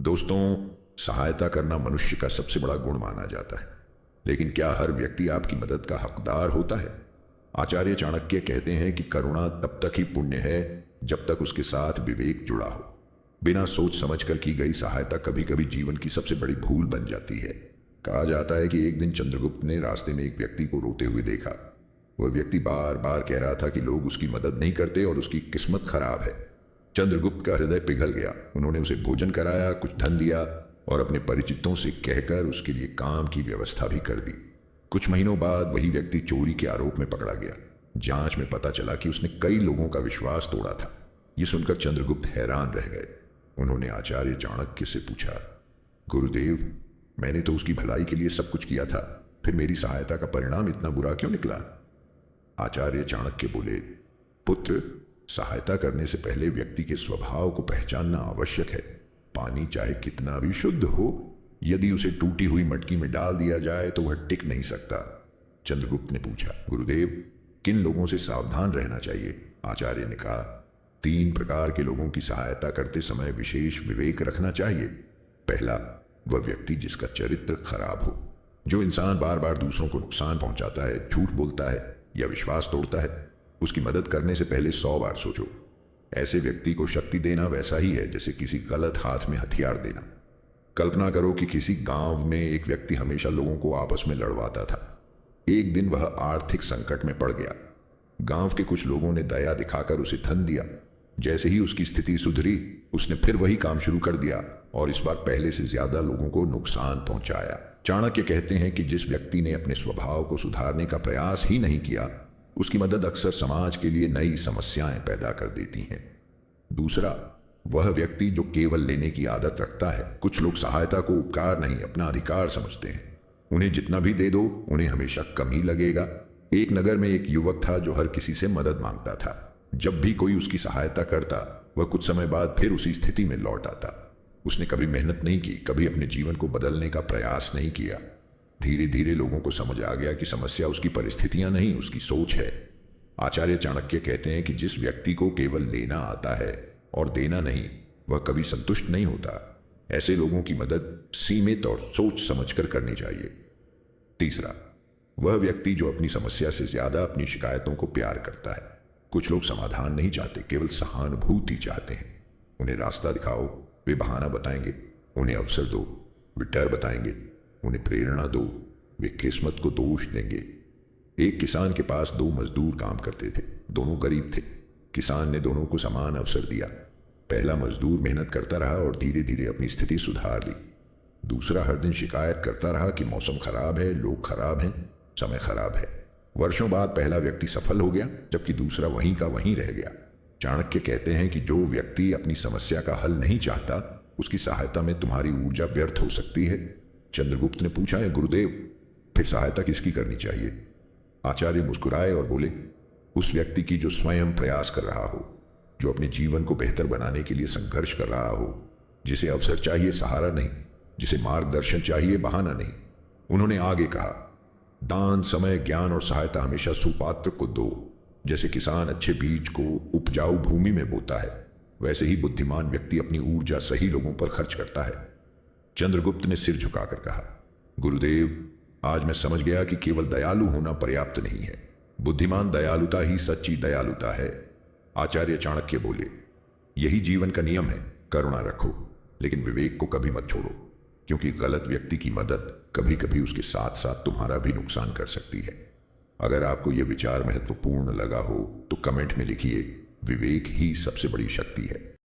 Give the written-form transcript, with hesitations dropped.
दोस्तों, सहायता करना मनुष्य का सबसे बड़ा गुण माना जाता है, लेकिन क्या हर व्यक्ति आपकी मदद का हकदार होता है? आचार्य चाणक्य कहते हैं कि करुणा तब तक ही पुण्य है जब तक उसके साथ विवेक जुड़ा हो। बिना सोच समझकर की गई सहायता कभी कभी जीवन की सबसे बड़ी भूल बन जाती है। कहा जाता है कि एक दिन चंद्रगुप्त ने रास्ते में एक व्यक्ति को रोते हुए देखा। वह व्यक्ति बार बार कह रहा था कि लोग उसकी मदद नहीं करते और उसकी किस्मत खराब है। चंद्रगुप्त का हृदय पिघल गया। उन्होंने उसे भोजन कराया, कुछ धन दिया और अपने परिचितों से कहकर उसके लिए काम की व्यवस्था भी कर दी। कुछ महीनों बाद वही व्यक्ति चोरी के आरोप में पकड़ा गया। जांच में पता चला कि उसने कई लोगों का विश्वास तोड़ा था। यह सुनकर चंद्रगुप्त हैरान रह गए। उन्होंने आचार्य चाणक्य से पूछा, गुरुदेव, मैंने तो उसकी भलाई के लिए सब कुछ किया था, फिर मेरी सहायता का परिणाम इतना बुरा क्यों निकला? आचार्य चाणक्य बोले, पुत्र, सहायता करने से पहले व्यक्ति के स्वभाव को पहचानना आवश्यक है। पानी चाहे कितना भी शुद्ध हो, यदि उसे टूटी हुई मटकी में डाल दिया जाए तो वह टिक नहीं सकता। चंद्रगुप्त ने पूछा, गुरुदेव, किन लोगों से सावधान रहना चाहिए? आचार्य ने कहा, 3 प्रकार के लोगों की सहायता करते समय विशेष विवेक रखना चाहिए। पहला, वह व्यक्ति जिसका चरित्र खराब हो। जो इंसान बार बार दूसरों को नुकसान पहुंचाता है, झूठ बोलता है या विश्वास तोड़ता है, उसकी मदद करने से पहले 100 बार सोचो। ऐसे व्यक्ति को शक्ति देना वैसा ही है जैसे किसी गलत हाथ में हथियार देना। कल्पना करो कि किसी गांव में एक व्यक्ति हमेशा लोगों को आपस में लड़वाता था। एक दिन वह आर्थिक संकट में पड़ गया। गांव के कुछ लोगों ने दया दिखाकर उसे धन दिया। जैसे ही उसकी स्थिति सुधरी, उसने फिर वही काम शुरू कर दिया और इस बार पहले से ज्यादा लोगों को नुकसान पहुंचाया। चाणक्य कहते हैं कि जिस व्यक्ति ने अपने स्वभाव को सुधारने का प्रयास ही नहीं किया, उसकी मदद अक्सर समाज के लिए नई समस्याएं पैदा कर देती हैं। दूसरा, वह व्यक्ति जो केवल लेने की आदत रखता है। कुछ लोग सहायता को उपकार नहीं, अपना अधिकार समझते हैं। उन्हें जितना भी दे दो, उन्हें हमेशा कम ही लगेगा। एक नगर में एक युवक था जो हर किसी से मदद मांगता था। जब भी कोई उसकी सहायता करता, वह कुछ समय बाद फिर उसी स्थिति में लौट आता। उसने कभी मेहनत नहीं की, कभी अपने जीवन को बदलने का प्रयास नहीं किया। धीरे धीरे लोगों को समझ आ गया कि समस्या उसकी परिस्थितियां नहीं, उसकी सोच है। आचार्य चाणक्य कहते हैं कि जिस व्यक्ति को केवल लेना आता है और देना नहीं, वह कभी संतुष्ट नहीं होता। ऐसे लोगों की मदद सीमित और सोच समझकर करनी चाहिए। तीसरा, वह व्यक्ति जो अपनी समस्या से ज्यादा अपनी शिकायतों को प्यार करता है। कुछ लोग समाधान नहीं चाहते, केवल सहानुभूति चाहते हैं। उन्हें रास्ता दिखाओ, वे बहाना बताएंगे। उन्हें अवसर दो, वे डर बताएंगे। उन्हें प्रेरणा दो, वे किस्मत को दोष देंगे। एक किसान के पास 2 मजदूर काम करते थे। दोनों गरीब थे। किसान ने दोनों को समान अवसर दिया। पहला मजदूर मेहनत करता रहा और धीरे धीरे अपनी स्थिति सुधार ली। दूसरा हर दिन शिकायत करता रहा कि मौसम खराब है, लोग खराब हैं, समय खराब है। वर्षों बाद पहला व्यक्ति सफल हो गया, जबकि दूसरा वहीं का वहीं रह गया। चाणक्य कहते हैं कि जो व्यक्ति अपनी समस्या का हल नहीं चाहता, उसकी सहायता में तुम्हारी ऊर्जा व्यर्थ हो सकती है। चंद्रगुप्त ने पूछा, है गुरुदेव, फिर सहायता किसकी करनी चाहिए? आचार्य मुस्कुराए और बोले, उस व्यक्ति की जो स्वयं प्रयास कर रहा हो, जो अपने जीवन को बेहतर बनाने के लिए संघर्ष कर रहा हो, जिसे अवसर चाहिए, सहारा नहीं, जिसे मार्गदर्शन चाहिए, बहाना नहीं। उन्होंने आगे कहा, दान, समय, ज्ञान और सहायता हमेशा सुपात्र को दो। जैसे किसान अच्छे बीज को उपजाऊ भूमि में बोता है, वैसे ही बुद्धिमान व्यक्ति अपनी ऊर्जा सही लोगों पर खर्च करता है। चंद्रगुप्त ने सिर झुकाकर कहा, गुरुदेव, आज मैं समझ गया कि केवल दयालु होना पर्याप्त नहीं है। बुद्धिमान दयालुता ही सच्ची दयालुता है। आचार्य चाणक्य बोले, यही जीवन का नियम है। करुणा रखो, लेकिन विवेक को कभी मत छोड़ो, क्योंकि गलत व्यक्ति की मदद कभी कभी उसके साथ साथ तुम्हारा भी नुकसान कर सकती है। अगर आपको यह विचार महत्वपूर्ण लगा हो तो कमेंट में लिखिए, विवेक ही सबसे बड़ी शक्ति है।